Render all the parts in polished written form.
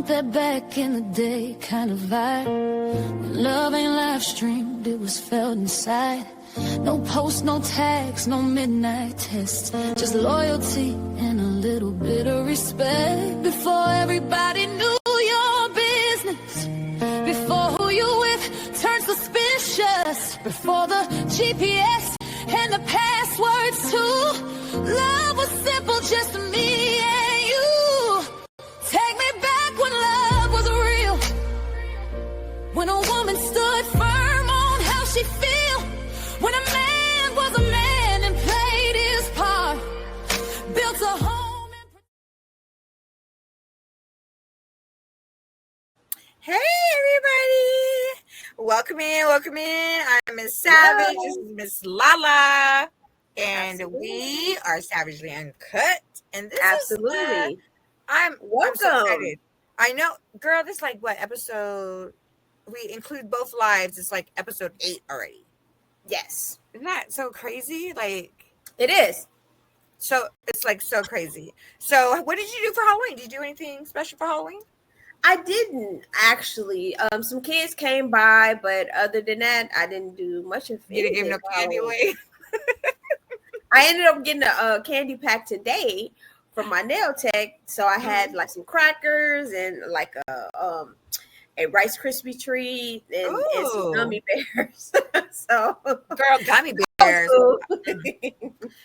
that back in the day kind of vibe. When love ain't live streamed, it was felt inside. No posts, no tags, no midnight tests. Just loyalty and a little bit of respect. Before everybody knew your business. Before who you with turned suspicious. Before the GPS and the passwords too. Love was simple, just me and you. Take me back when love was real. When a woman stood firm on how she feel. When a man was a man and played his part. Built a home and... Hey everybody! Welcome in. I'm Miss Savage. This is Miss Lala. And we are Savagely Uncut. And this Absolutely. I'm Welcome. so excited. I know, girl, this is like what episode? We include both lives. It's like episode 8 already. Yes, Isn't that so crazy? Like, it is. so it's like so crazy. So what did you do for Halloween? Did you do anything special for Halloween? I didn't actually. Some kids came by, but other than that, I didn't do much of You didn't give anything no for candy Halloween. away? I ended up getting a candy pack today from my nail tech. So I had like some crackers and like a Rice Krispie treat and some Ooh. gummy bears. So Girl, gummy bears.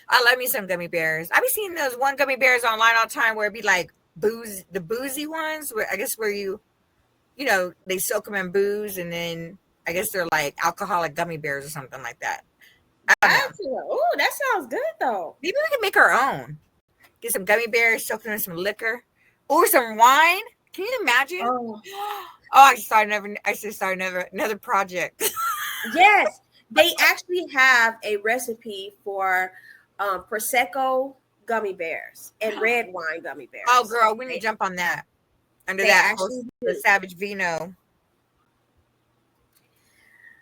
I love me some gummy bears. I be seeing those one gummy bears online all the time where it be like booze, the boozy ones, where I guess where you know, they soak them in booze and then I guess they're like alcoholic gummy bears or something like that. I don't know. Oh, that sounds good though. Maybe we can make our own. Get some gummy bears, soak them in some liquor or some wine. Can you imagine? Oh. I should start another project. Yes, they actually have a recipe for Prosecco gummy bears and red wine gummy bears. Oh, girl, we need to jump on that. Under They that actually the do. Savage Vino.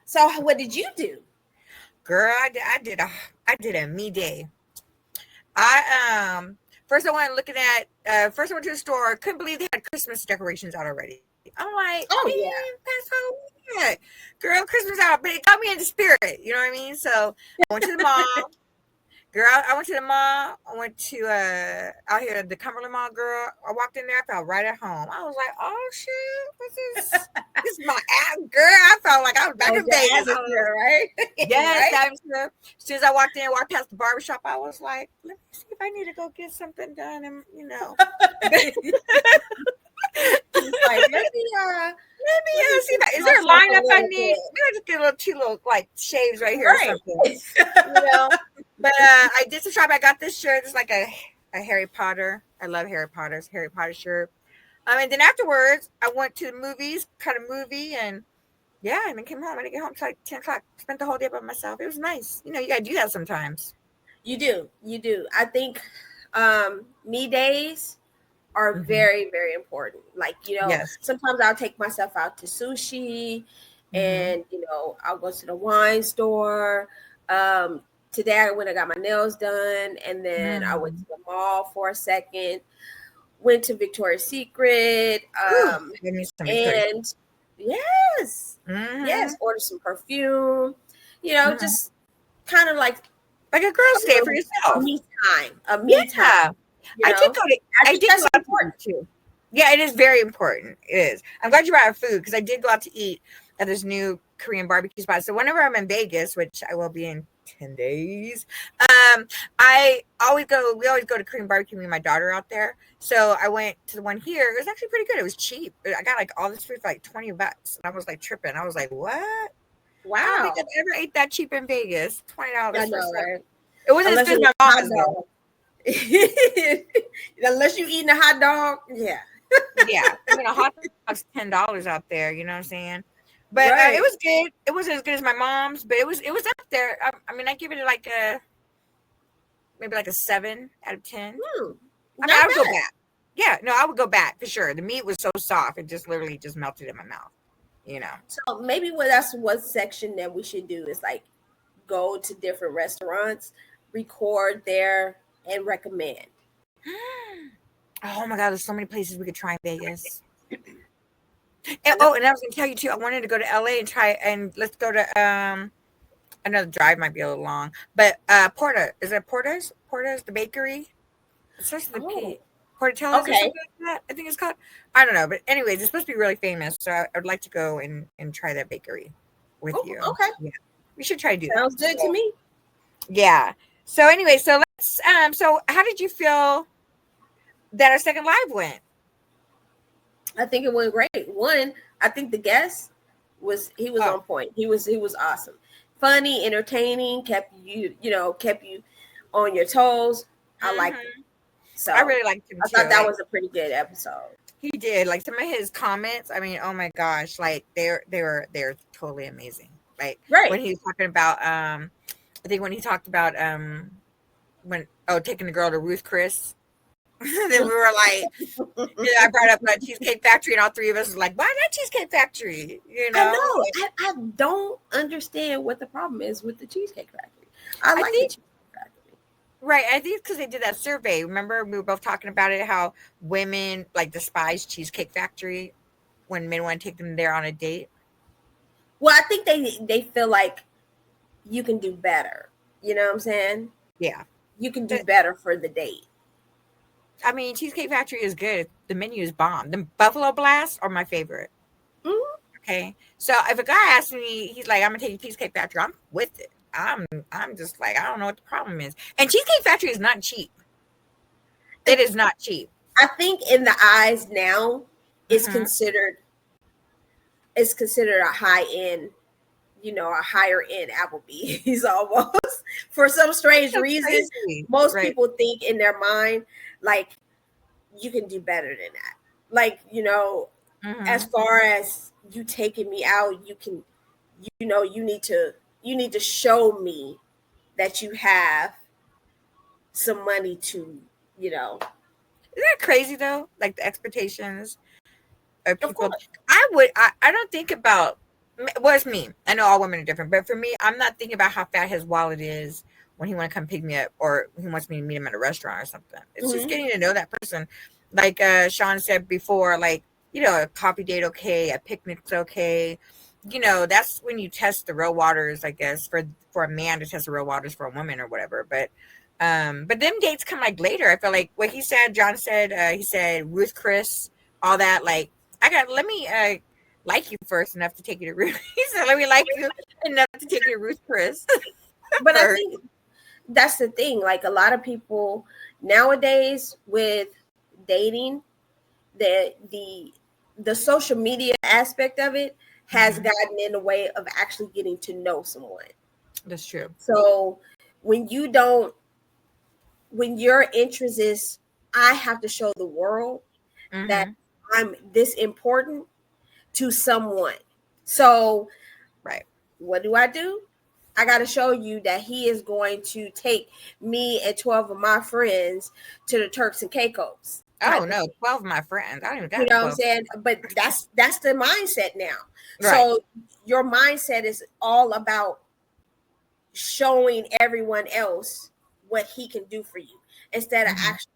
So, what did you do? Girl, I did a me day. I first I went looking at first I went to the store. Couldn't believe they had Christmas decorations out already. I'm like, Oh, man, yeah. that's so weird. Girl, Christmas out, but it got me in the spirit. You know what I mean? So I went to the mall. Girl, I went to the mall. I went to out here at the Cumberland Mall. Girl, I walked in there. I felt right at home. I was like, oh shit, what's this? This is my ass, girl. I felt like I was back in Vegas, right? Yes, Right? I'm sure. As soon as I walked past the barbershop, I was like, let me see if I need to go get something done. And, you know, Like, let me see that. Is there a lineup I need? Maybe I just get two little like shaves right here Right. or something. You know? But I did some shopping. I got this shirt. It's like a Harry Potter. I love Harry Potter's Harry Potter shirt. And then afterwards, I went to the movies, cut a movie, and yeah, and then came home. I didn't get home until like 10 o'clock. Spent the whole day by myself. It was nice. You know, you gotta do that sometimes. You do. I think me days are Mhm. very, very important. Like, you know, Yes. sometimes I'll take myself out to sushi Mhm. and, you know, I'll go to the wine store. Today I went and got my nails done, and then I went to the mall for a second, went to Victoria's Secret, Give me some Victoria's. and yes, Mhm. yes, order some perfume, you know, Mhm. just kind of like Like a girl's day for yourself. me time, a me time. Yeah. You I know? did go to. I think did that's go out important to eat too. Yeah, it is very important. It is. I'm glad you brought up food because I did go out to eat at this new Korean barbecue spot. So whenever I'm in Vegas, which I will be in 10 days, I always go. We always go to Korean barbecue. Me and my daughter out there. So I went to the one here. It was actually pretty good. It was cheap. I got like all this food for like $20, and I was like tripping. I was like, what? I don't Wow. think I've ever ate that cheap in Vegas. $20 I for know, something. right? It wasn't as Unless good as it's my a hot mom's though. dog. Unless you eating a hot dog, yeah. Yeah, I mean, a hot dog's $10 out there. You know what I'm saying? But Right. it was good. It wasn't as good as my mom's, but it was up there. I mean, I give it like maybe like a 7 out of 10. I mean, I would go back. Yeah, no, I would go back for sure. The meat was so soft; it just literally just melted in my mouth. You know. So maybe that's one section that we should do is like go to different restaurants, record there, and recommend. Oh my God, there's so many places we could try in Vegas. And, oh, and I was gonna tell you too. I wanted to go to LA and try, and let's go to another drive might be a little long, but Porta, is it Porta's? Porta's the bakery. It starts with a Oh, P. Portatella's or okay. something like that. I think it's called. I don't know, but anyways, it's supposed to be really famous. So I would like to go and try that bakery with Oh, you. okay. Yeah, we should try to do that. Sounds good to So, me. yeah. So anyway, so let's. So how did you feel that our second live went? I think it went great. One, I think the guest he was Oh, on point. He was awesome. Funny, entertaining, kept you on your toes. I liked it. hmm So I really liked him I too. thought that Like was a pretty good episode. he did. Like some of his comments. I mean, oh my gosh! Like they're totally amazing. Like Right. when he was talking about I think when he talked about when taking the girl to Ruth Chris. Then we were like, I brought up a Cheesecake Factory, and all three of us was like, "Why that Cheesecake Factory?" I know. I don't understand what the problem is with the Cheesecake Factory. I I like the think Cheesecake Factory. right. I think because they did that survey. Remember, we were both talking about it. How women like despise Cheesecake Factory when men want to take them there on a date. Well, I think they feel like you can do better. You know what I'm saying? Yeah, You can do But, better for the date. I mean, Cheesecake Factory is good. The menu is bomb. The Buffalo Blasts are my favorite. Mhm. Okay, so if a guy asks me, he's like, "I'm gonna take you to Cheesecake Factory," I'm with it. I'm just like, I don't know what the problem is. And Cheesecake Factory is not cheap. It is not cheap. I think in the eyes now, it's Mhm. considered it's considered a high end, a higher end Applebee's almost. For some strange That's reason, crazy. most Right. people think in their mind like you can do better than that. Like, as Mhm. far as you taking me out, you need to show me that you have some money to, you know. Isn't that crazy though? Like the expectations of Of people. course. I don't think about, well, it's me. I know all women are different, but for me, I'm not thinking about how fat his wallet is when he want to come pick me up or he wants me to meet him at a restaurant or something. It's just Mhm. getting to know that person. Like Sean said before, like, a coffee date okay, a picnic's okay. That's when you test the real waters, I guess, for a man to test the real waters for a woman or whatever. But them dates come like later. I feel like what he said, John said, he said Ruth Chris, all that, like let me like you first enough to take you to Ruth. He said, let me like you enough to take you to Ruth Chris But I first. think that's the thing. Like a lot of people nowadays with dating, the social media aspect of it has Mhm. gotten in the way of actually getting to know someone. That's true. So when you don't, when your interest is, I have to show the world that Hmm. I'm this important to someone. So Right. what do? I got to show you that he is going to take me and 12 of my friends to the Turks and Caicos Oh type of no, thing. 12 of my friends. I don't even You got know what I'm 12. saying? But that's the mindset now. Right. So your mindset is all about showing everyone else what he can do for you instead of Hmm. actually.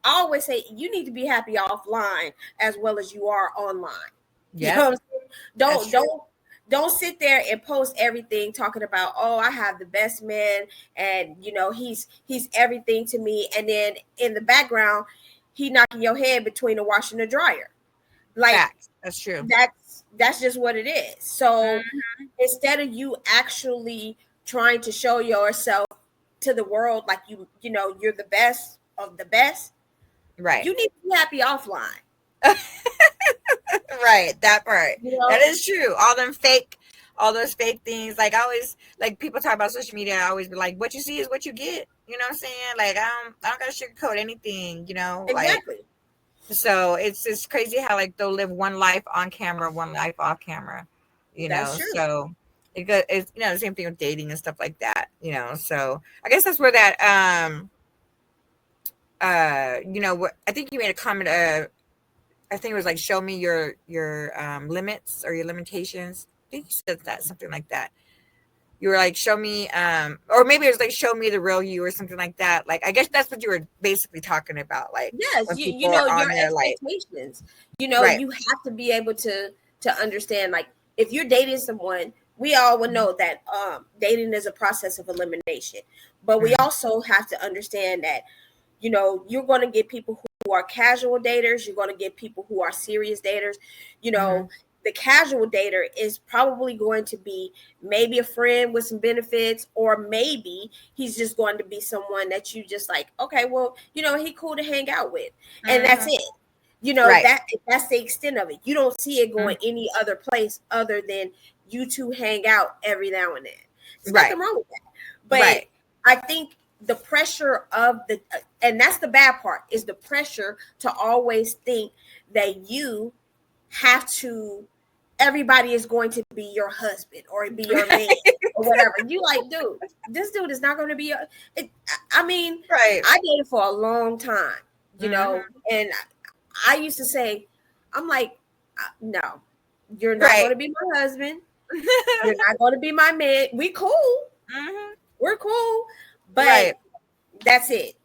I always say you need to be happy offline as well as you are online. You know Yep. what I'm saying? That's true. Don't sit there and post everything talking about, oh, I have the best man and he's everything to me, and then in the background he knocking your head between the washer and the dryer. Like Facts. That's true. that's just what it is. So Mhm. instead of you actually trying to show yourself to the world like you're the best of the best, Right. you need to be happy offline. Right, that part. You That know, is true. All those fake things. Like I always, like people talk about social media. I always be like, "What you see is what you get." You know what I'm saying? Like I don't gotta sugarcoat anything. Like exactly. so. It's crazy how like they'll live one life on camera, one life off camera. That's true. So it's the same thing with dating and stuff like that. So I guess that's where that I think you made a comment. I think it was like, show me your limits or your limitations. I think you said that, something like that. You were like, show me, or maybe it was like, show me the real you or something like that. Like, I guess that's what you were basically talking about. Like, Yes, when you people are know on your there, like, expectations. right. You have to be able to understand. Like, if you're dating someone, we all would know that dating is a process of elimination. But we Mhm. also have to understand that you're going to get people who are casual daters. You're going to get people who are serious daters. You know, Mhm. the casual dater is probably going to be maybe a friend with some benefits, or maybe he's just going to be someone that you just like, okay, well, he cool to hang out with. And that's Mhm. it. Right. That's the extent of it. You don't see it Mhm. going any other place other than you two hang out every now and then. There's Right. nothing wrong with that. But Right. I think the pressure of and that's the bad part, is the pressure to always think that you have to, everybody is going to be your husband or be your man or whatever. You like, dude, this dude is not going to be I mean, Right. I dated for a long time, Mhm. and I used to say, I'm like, no, you're not going Right. to be my husband. You're not going to be my man. We cool. Mhm. We're cool. But Right. that's it.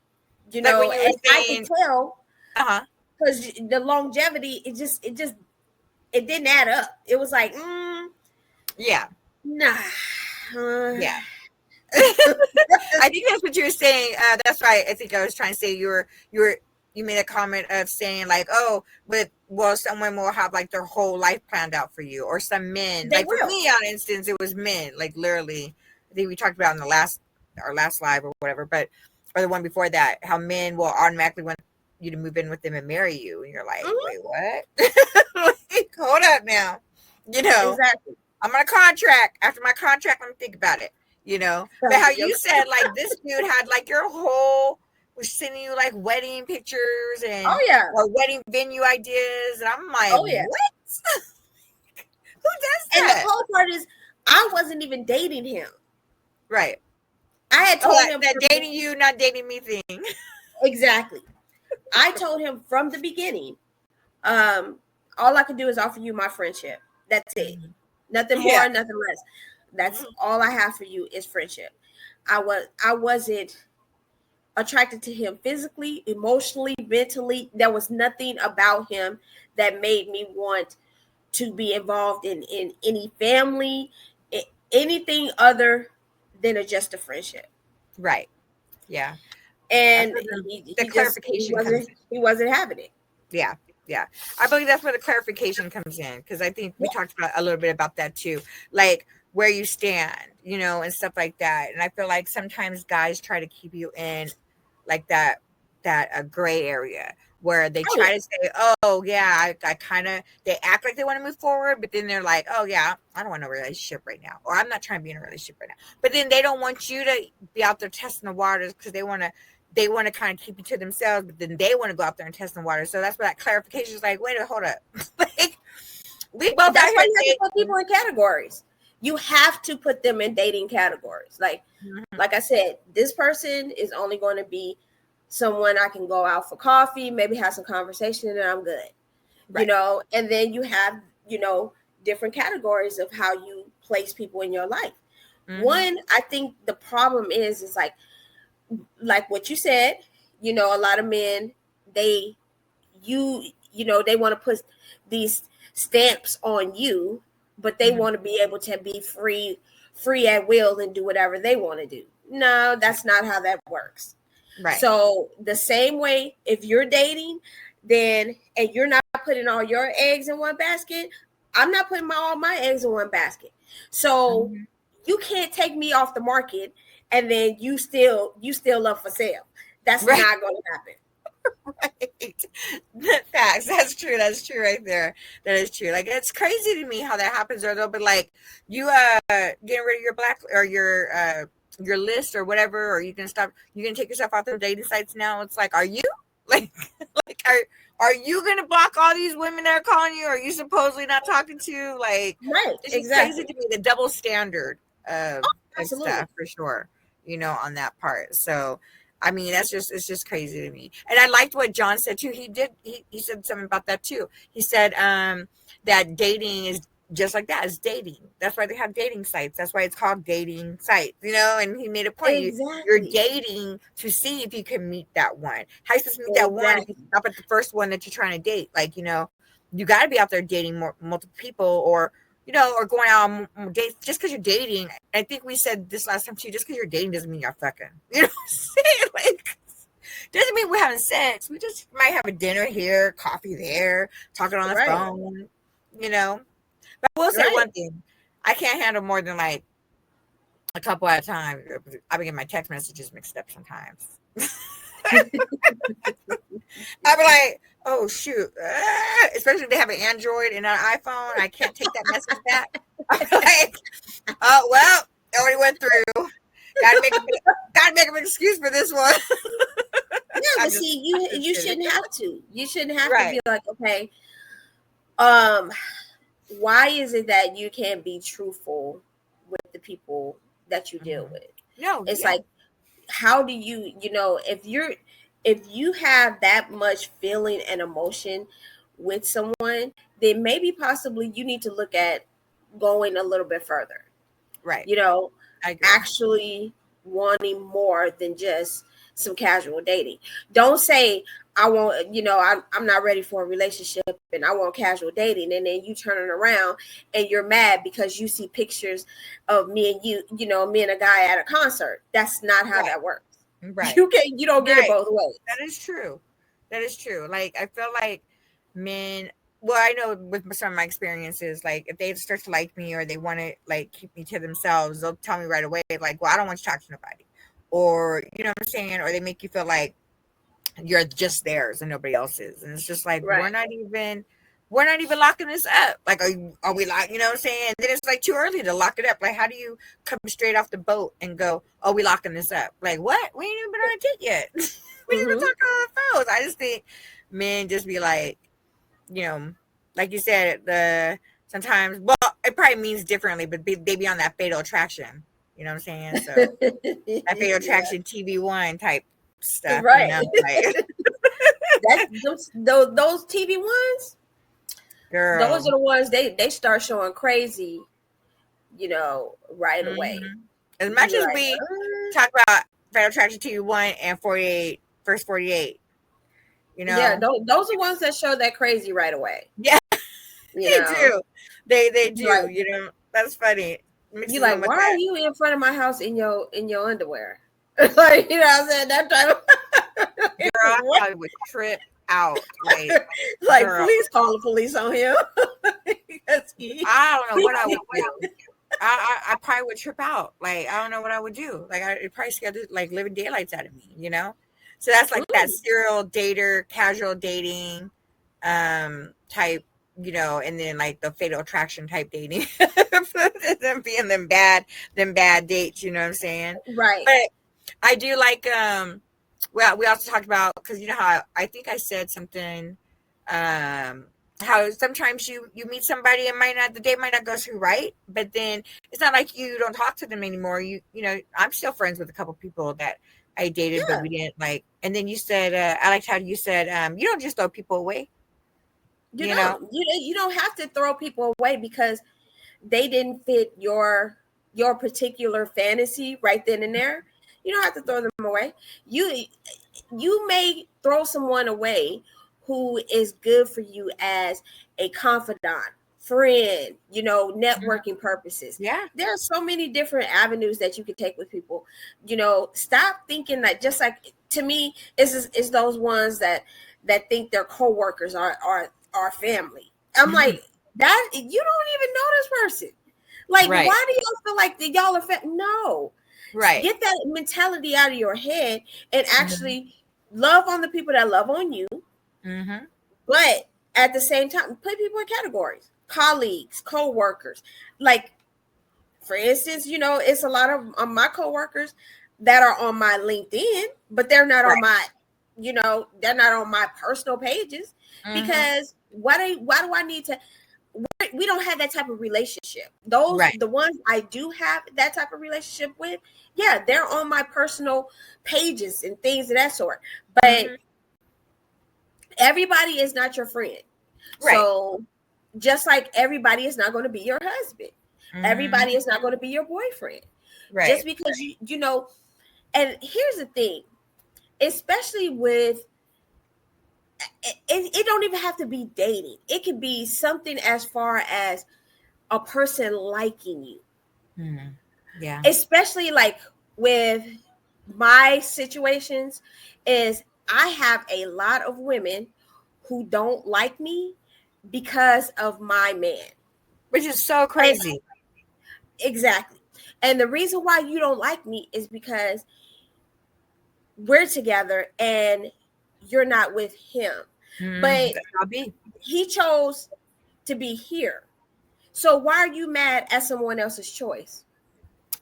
Like when you were And I could saying, tell, uh-huh. because the longevity, it didn't add up. It was like, Yeah. nah. Yeah. I think that's what you were saying. That's why I think I was trying to say you made a comment of saying like, oh, someone will have like their whole life planned out for you, or some men. They Like for will. me, on instance, it was men. Like literally, I think we talked about in our last live or whatever, but or the one before that, how men will automatically want you to move in with them and marry you, and you're like, Mhm. wait, what? Like, hold up now, you know. Exactly. I'm on a contract. After my contract, let me think about it. But how you said like this dude had like your whole was sending you like wedding pictures Oh and yeah. or wedding venue ideas, and I'm like, Oh yeah. what? Who does And the that? whole part is, I wasn't even dating him. Right. I had Oh, told him that dating you, not dating me thing. exactly. I told him from the beginning, um, all I can do is offer you my friendship. That's it. Mhm. Nothing Yeah. more, nothing less. That's Mhm. all I have for you is friendship. I wasn't attracted to him physically, emotionally, mentally. There was nothing about him that made me want to be involved in any family, anything other than just a friendship. Right. Yeah. That's And where the he just clarification comes in. he wasn't having it. Yeah. Yeah. I believe that's where the clarification comes in, because I think we Yeah. talked about a little bit about that too. Like where you stand, and stuff like that. And I feel like sometimes guys try to keep you in like that a gray area where they Oh yeah. try to say, oh yeah, I kind of, they act like they want to move forward, but then they're like, oh yeah, I don't want a relationship right now, or I'm not trying to be in a relationship right now. But then they don't want you to be out there testing the waters, because they want to kind of keep you to themselves, but then they want to go out there and test the water. So that's where that clarification is like, wait a hold up. Like, we both out That's why here you have to put dating. people in categories. You have to put them in dating categories. Mhm. Like I said, this person is only going to be someone I can go out for coffee, maybe have some conversation, and I'm good. Right. And then you have, different categories of how you place people in your life. Hmm. One, I think the problem is like what you said, a lot of men, they they want to put these stamps on you, but they Hmm. want to be able to be free at will and do whatever they want to do. No, that's not how that works. Right. So the same way, if you're dating, then and you're not putting all your eggs in one basket, I'm not putting all my eggs in one basket. So Mhm. you can't take me off the market and then you still up for sale. That's Right. not going to happen. Right. Facts. That's true. That's true right there. That is true. Like, it's crazy to me how that happens. Or they'll be like, you getting rid of your black or your list or whatever, or you can take yourself off the dating sites now. It's like, are you like like are you gonna block all these women that are calling you? Are you supposedly not talking to? Like, Right, it's just crazy exactly. to me, the double standard of Absolutely. stuff for sure, on that part. So I mean, it's just crazy to me. And I liked what John said too. He said something about that too. He said that dating just like that, it's dating. That's why they have dating sites. That's why it's called dating sites, you know. And he made a point. You're Exactly. dating to see if you can meet that one. How you supposed to meet that one if you Exactly. stop at the first one that you're trying to date? Like, you know, you got to be out there dating multiple people, or you know, or going out on dates. Just because you're dating, I think we said this last time too. Just because you're dating doesn't mean you're fucking. You know what I'm saying? Like, doesn't mean we're having sex. We just might have a dinner here, coffee there, talking on the Right. phone. You know. But I will say Right. one thing. I can't handle more than like a couple at a time. I be getting my text messages mixed up sometimes. I'd be like, oh shoot. Especially if they have an Android and an iPhone. I can't take that message back. I'm like, oh well, it already went through. Gotta make an excuse for this one. Yeah, but see, you shouldn't have to. You shouldn't have to be like, okay, why is it that you can't be truthful with the people that you deal with? No, it's like, how do you, you know, if you have that much feeling and emotion with someone, then maybe possibly you need to look at going a little bit further. Right. You know, actually wanting more than just some casual dating. Don't say, I won't, you know, I'm not ready for a relationship and I want casual dating. And then you turn it around and you're mad because you see pictures of me and you know, me and a guy at a concert. That's not how that works. Right. You don't get it both ways. That is true. That is true. Like, I feel like men, well, I know with some of my experiences, like if they start to like me or they want to like keep me to themselves, they'll tell me right away, like, well, I don't want you to talk to nobody. Or, you know what I'm saying? Or they make you feel like you're just theirs and nobody else's. And it's just like, we're not even locking this up. Like, are we locked? You know what I'm saying? And then it's like too early to lock it up. Like, how do you come straight off the boat and go, oh, we locking this up? Like, what? We ain't even been on a date yet. We ain't even talking on the phones. I just think men just be like, you know, like you said, sometimes, well, it probably means differently, but they be on that fatal attraction. You know what I'm saying? So that fatal attraction TV1 type stuff. Right. You know, like, those TV ones, girl, those are the ones they start showing crazy, you know, right away. As much as we talk about Fatal Attraction TV1 and 48 First 48, you know, yeah, those are ones that show that crazy right away. Yeah, you they know? do. They do. Like, you know, that's funny. You like, why are you in front of my house in your underwear? Like, you know what I'm saying? That type of girl, I would trip out. Like, please call the police on him. I don't know what I would do. I probably would trip out. Like, I don't know what I would do. Like, it probably scared the like living daylights out of me, you know? So that's like that serial dater, casual dating type, you know, and then like the fatal attraction type dating. Them being them bad dates, you know what I'm saying? Right. But I do like well, we also talked about, because you know how I think I said something, how sometimes you meet somebody and the date might not go through right, but then it's not like you don't talk to them anymore. You know, I'm still friends with a couple people that I dated, but we didn't like. And then you said, I liked how you said, you don't just throw people away. You know, you don't have to throw people away because they didn't fit your particular fantasy right then and there. You don't have to throw them away. You may throw someone away who is good for you as a confidant, friend, you know, networking purposes. Yeah. There are so many different avenues that you can take with people. You know, stop thinking that, just like, to me, it's those ones that think their coworkers are family. I'm like, that you don't even know this person. Like, why do y'all feel like y'all are no? Right. Get that mentality out of your head and actually love on the people that love on you. But at the same time, put people in categories: colleagues, co-workers. Like, for instance, you know, it's a lot of my co-workers that are on my LinkedIn, but they're not on my, you know, they're not on my personal pages because why do I need to? We don't have that type of relationship. Those the ones I do have that type of relationship with, yeah, they're on my personal pages and things of that sort. But everybody is not your friend. So just like everybody is not going to be your husband. Everybody is not going to be your boyfriend. Right. Just because you know, and here's the thing, especially with it don't even have to be dating. It could be something as far as a person liking you. Yeah. Especially like with my situations is I have a lot of women who don't like me because of my man. Which is so crazy. Exactly. And the reason why you don't like me is because we're together and you're not with him. But I'll be. he chose to be here. So why are you mad at someone else's choice?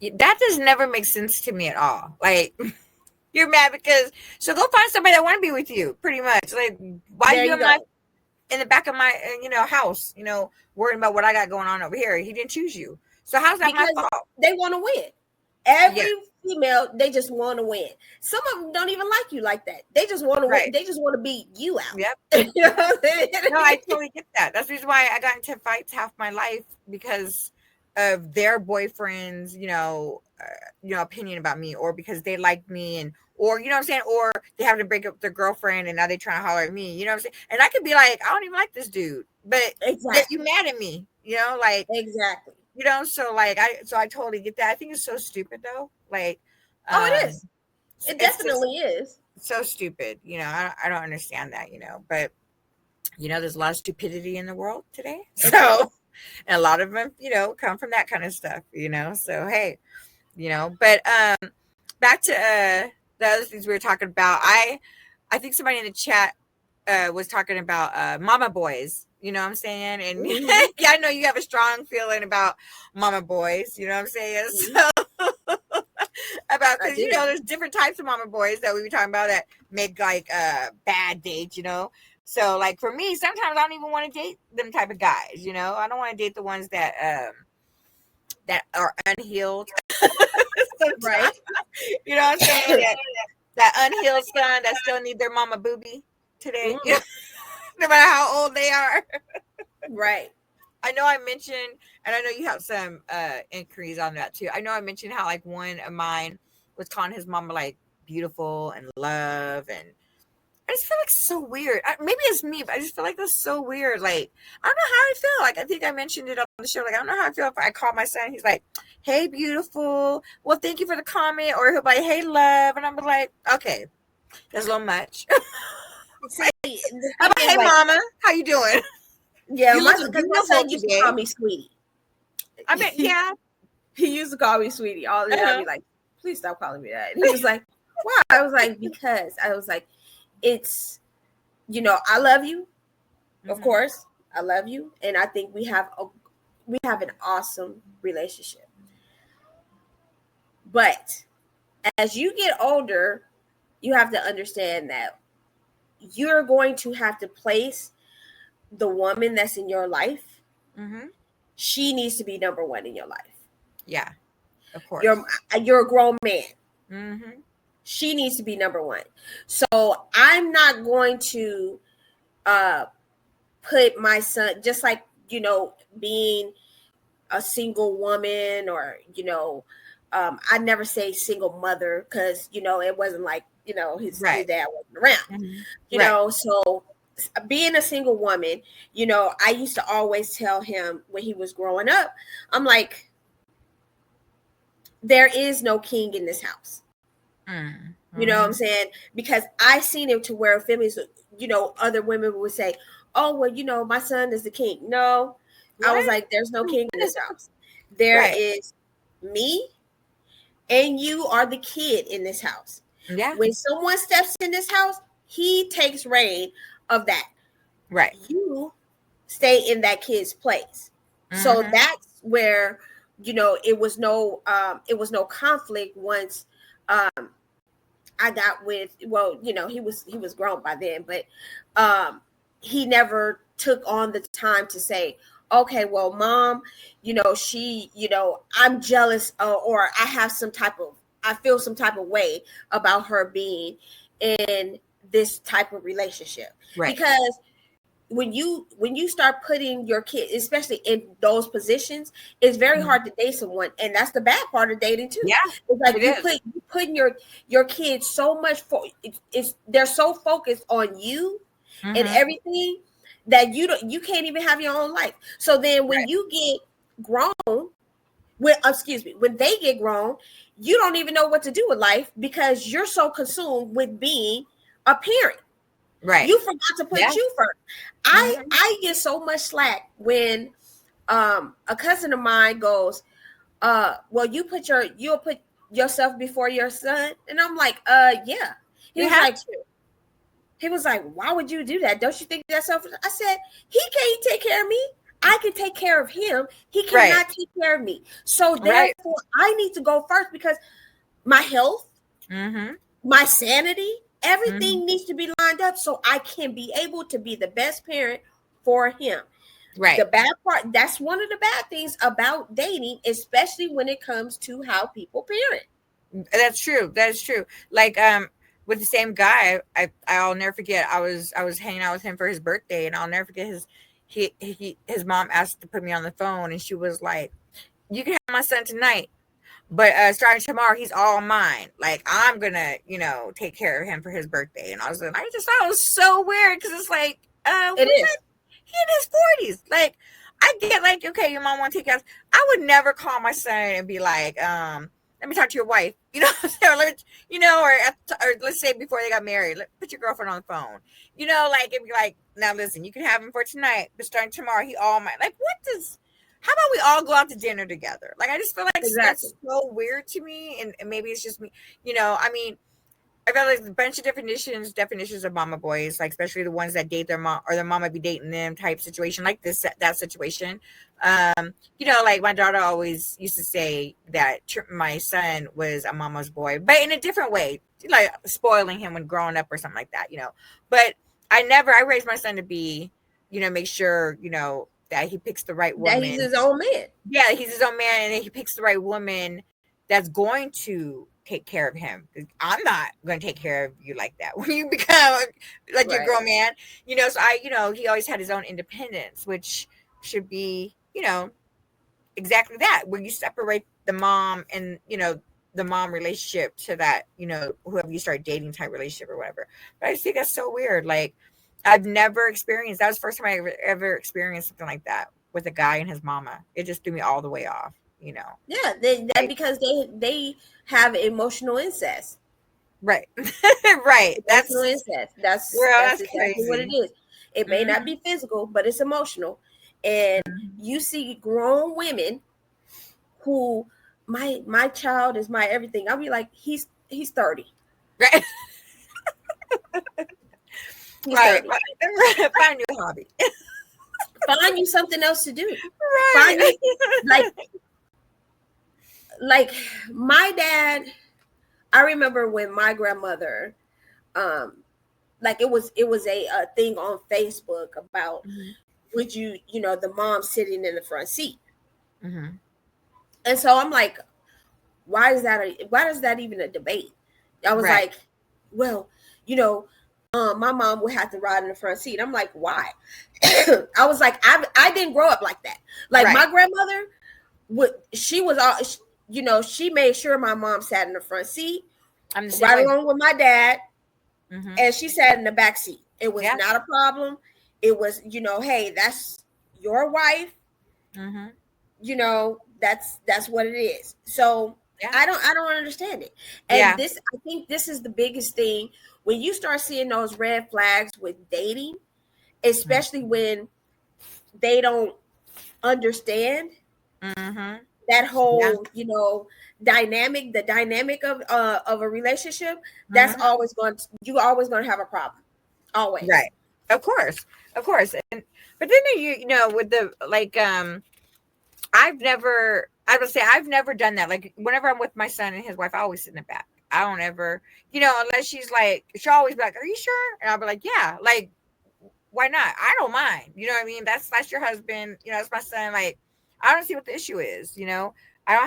That does never make sense to me at all. Like, you're mad because so go find somebody that want to be with you. Pretty much, like, why There you you not go. in the back of my house? Worrying about what I got going on over here. He didn't choose you, so how's that Because my fault? they want to win. Every female, they just want to win. Some of them don't even like you like that. They just want to win. Right. They just want to beat you out. Yep. You know what I'm saying? No, I totally get that. That's the reason why I got into fights half my life because of their boyfriends, opinion about me, or because they like me, and or you know what I'm saying, or they have to break up with their girlfriend and now they trying to holler at me. You know what I'm saying? And I could be like, I don't even like this dude, but Exactly. you mad at me, like Exactly. so like I totally get that. I think it's so stupid though. Like, It is. It it's definitely is. so stupid. I don't understand that. But there's a lot of stupidity in the world today. So, and a lot of them, come from that kind of stuff, so, hey, but, back to, the other things we were talking about. I think somebody in the chat, was talking about, mama boys, you know what I'm saying? And yeah, I know you have a strong feeling about mama boys, you know what I'm saying? So, about, because, there's different types of mama boys that we were talking about that make like, bad dates, So, like, for me, sometimes I don't even want to date them type of guys, I don't want to date the ones that are unhealed. Right. You know what I'm saying? That unhealed son that still need their mama booby today, no matter how old they are. Right. I know I mentioned, and I know you have some inquiries on that too. I know I mentioned how like one of mine was calling his mama like beautiful and love, and I just feel like so weird. Maybe it's me, but I just feel like that's so weird. Like, I don't know how I feel. Like, I think I mentioned it on the show. Like, I don't know how I feel if I call my son. He's like, hey, beautiful. Well, thank you for the comment. Or he'll be like, hey, love. And I'm like, okay, that's a little much. See, I'm like, hey, mama, how you doing? Yeah, You my beautiful son used to today. call me sweetie. I bet, yeah. He used to call me sweetie all the time. I'd be like, please stop calling me that. And he was like, why? I was like, because I was like, it's, I love you. Of course, I love you. And I think we have an awesome relationship. But as you get older, you have to understand that you're going to have to place the woman that's in your life. She needs to be number one in your life. Yeah, of course. You're a grown man. She needs to be number one. So I'm not going to put my son, just like, being a single woman, or, I never say single mother because, it wasn't like, his dad wasn't around, so being a single woman, I used to always tell him when he was growing up, I'm like, there is no king in this house. You know what I'm saying? Because I seen it to where families, other women would say, oh, well, my son is the king. No, I was like, there's no king in this house. There is me, and you are the kid in this house. Yeah. When someone steps in this house, he takes reign of that. Right. You stay in that kid's place. So that's where, it was no conflict once I got with, well, he was grown by then, but he never took on the time to say, okay, well, mom, she, I'm jealous, or I feel some type of way about her being in this type of relationship. Right. Because when you start putting your kid, especially in those positions, it's very hard to date someone, and that's the bad part of dating too. Yeah, It's like it you is. putting your kids so much for it's they're so focused on you and Mhm. everything that you can't even have your own life. So then when Right. you get grown, when they get grown, you don't even know what to do with life because you're so consumed with being a parent. Right. You forgot to put Yeah. you first. Mhm. I get so much slack when a cousin of mine goes, well, you'll put yourself before your son. And I'm like, yeah. He You was have like, to. why would you do that? Don't you think that's selfish? I said, he can't take care of me. I can take care of him. He Right. cannot take care of me. So Right. therefore, I need to go first because my health, Mm-hmm. my sanity, Mm-hmm. everything needs to be lined up so I can be able to be the best parent for him. Right. The bad part, that's one of the bad things about dating, especially when it comes to how people parent. That's true. That is true. Like with the same guy, I'll never forget. I was hanging out with him for his birthday, and I'll never forget his mom asked to put me on the phone, and she was like, "You can have my son tonight, but starting tomorrow, he's all mine. Like I'm gonna, take care of him for his birthday." And I just thought it was so weird because it's like, It is. he in his 40s. Like I get like, okay, your mom want to take care. I would never call my son and be like, let me talk to your wife, or let's say before they got married, put your girlfriend on the phone, like it'd be like, now listen, you can have him for tonight, but starting tomorrow, he all mine. Like, how about we all go out to dinner together? Like, I just feel like Exactly. that's so weird to me, and maybe it's just me, I mean, I felt like a bunch of definitions of mama boys, like especially the ones that date their mom or their mom might be dating them type situation, like that situation. Like my daughter always used to say that my son was a mama's boy, but in a different way, like spoiling him when growing up or something like that. But I raised my son to be, make sure, that he picks the right woman. That he's his own man. Yeah, he's his own man, and then he picks the right woman that's going to take care of him. I'm not going to take care of you like that when you become like your grown man. So he always had his own independence, which should be, exactly that, where you separate the mom and the mom relationship to that, whoever you start dating type relationship or whatever. But I just think that's so weird. Like I've never experienced that. Was the first time I ever experienced something like that with a guy and his mama. It just threw me all the way off. Yeah, because they have emotional incest. Right. Right. Emotional incest. That's exactly crazy. what it is. It may not be physical, but it's emotional. And you see grown women who my child is my everything. I'll be like, he's 30. Right. He's 30. Find your hobby. Find you something else to do. Right. Find you, like my dad. I remember when my grandmother, like it was a thing on Facebook about would you the mom sitting in the front seat, and so I'm like, why is that even a debate? I was like, well, my mom would have to ride in the front seat. I'm like, why? I was like, I didn't grow up like that. Like my grandmother she was all, she made sure my mom sat in the front seat, right along with my dad, and she sat in the back seat. It was not a problem. It was, hey, that's your wife. That's what it is. So I don't understand it. And I think this is the biggest thing when you start seeing those red flags with dating, especially when they don't understand that whole, dynamic, the dynamic of a relationship. That's always going to have a problem. Always. Right. Of course. But then with the I've never done that. Like whenever I'm with my son and his wife, I always sit in the back. I don't ever, unless she's like, she'll always be like, "Are you sure?" And I'll be like, "Yeah." Like, why not? I don't mind. You know what I mean? That's your husband. It's my son. Like, I don't see what the issue is. I don't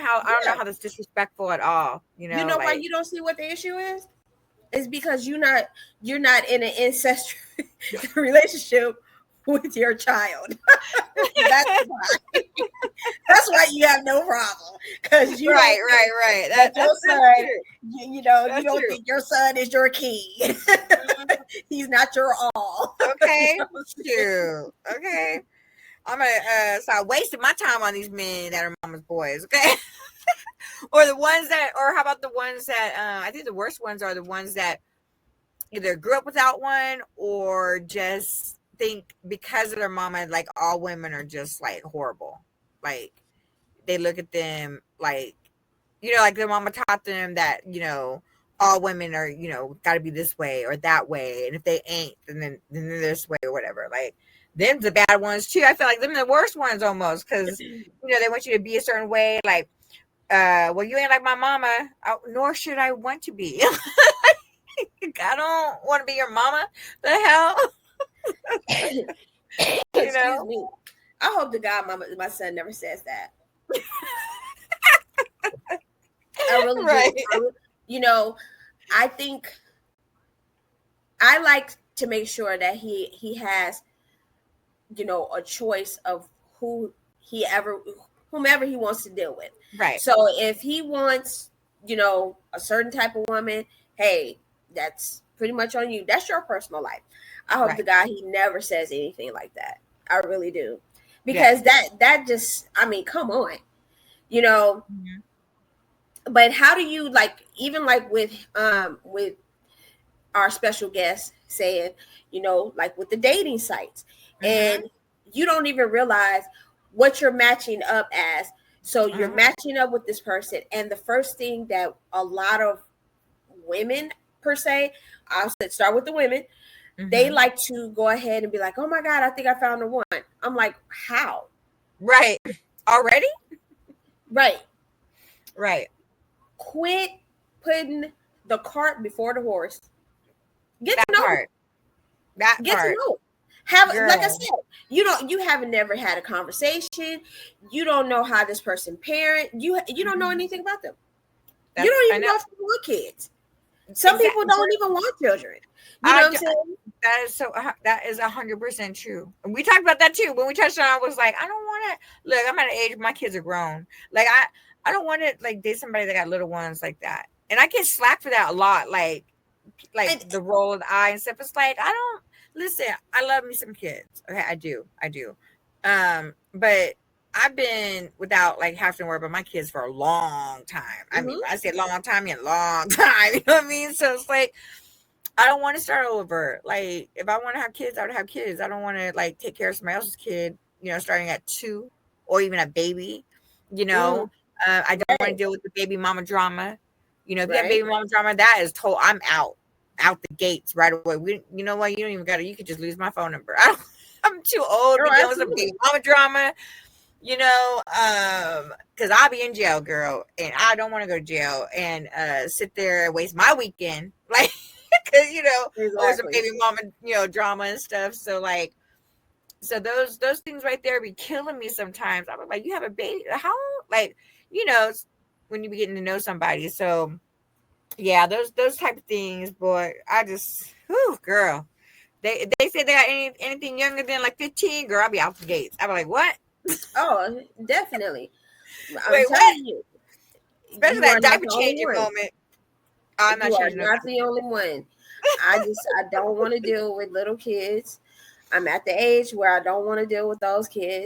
know how that's disrespectful at all. Why you don't see what the issue is? It's because you're not in an incestuous relationship with your child. That's why. That's why you have no problem, because you right. that your That's son, true. you That's don't true. think your son is your king. He's not your all. Okay, You know what I'm saying? true. Okay, I'm gonna stop wasting my time on these men that are mama's boys. Okay, or the ones that, or how about the ones that? I think the worst ones are the ones that either grew up without one or just think because of their mama, like all women are just like horrible. Like they look at them like, like their mama taught them that, all women are, got to be this way or that way. And if they ain't, then they're this way or whatever. Like them's the bad ones too. I feel like them the worst ones almost because, they want you to be a certain way. Like, well, you ain't like my mama, nor should I want to be. I don't want to be your mama. The hell? Excuse me. I hope to God my son never says that. I really Right. do. I think I like to make sure that he has, a choice of whomever he wants to deal with. Right. So if he wants, a certain type of woman, hey, that's pretty much on you. That's your personal life. I hope to God he never says anything like that. I really do. Because that just, I mean, come on. Mm-hmm. But how do you even with our special guest saying, like with the dating sites, and you don't even realize what you're matching up as. So you're matching up with this person, and the first thing that a lot of women per se, I'll start with the women, they like to go ahead and be like, oh my God, I think I found the one. I'm like, how? Right. Already? Right. Quit putting the cart before the horse. Get to know. That Get part. to know. Like I said, you haven't never had a conversation. You don't know how this person parent. You don't know anything about them. You don't even know if you want kids. Some people don't even want children. You know what I'm saying? That is 100% true. And we talked about that too. When we touched on it, I was like, I don't want to look, I'm at an age my kids are grown. Like I don't want to like date somebody that got little ones like that. And I get slack for that a lot. Like the roll of the eye and stuff. It's like, listen, I love me some kids. Okay, I do. But I've been without like having to worry about my kids for a long time. I mean, I say long time, long time. You know what I mean? So it's like, I don't want to start over. Like, if I want to have kids, I would have kids. I don't want to like take care of somebody else's kid, starting at 2 or even a baby, I don't want to deal with the baby mama drama. If you have baby mama drama, that is I'm out the gates right away. You know what? You don't even got to, you could just lose my phone number. I'm too old to deal with some baby mama drama, because I'll be in jail, girl, and I don't want to go to jail and sit there and waste my weekend. Like, because, some baby mama, drama and stuff. So like, those things right there be killing me sometimes. I'm like, you have a baby? How? Like, when you be getting to know somebody. So yeah, those type of things, boy. I just, girl. They say they got anything younger than like 15, girl, I'll be out the gates. I'll be like, what? Oh, definitely. Wait, what? You, especially that diaper changing moment. I'm not changing. You are not the only one. I don't want to deal with little kids. I'm at the age where I don't want to deal with those kids.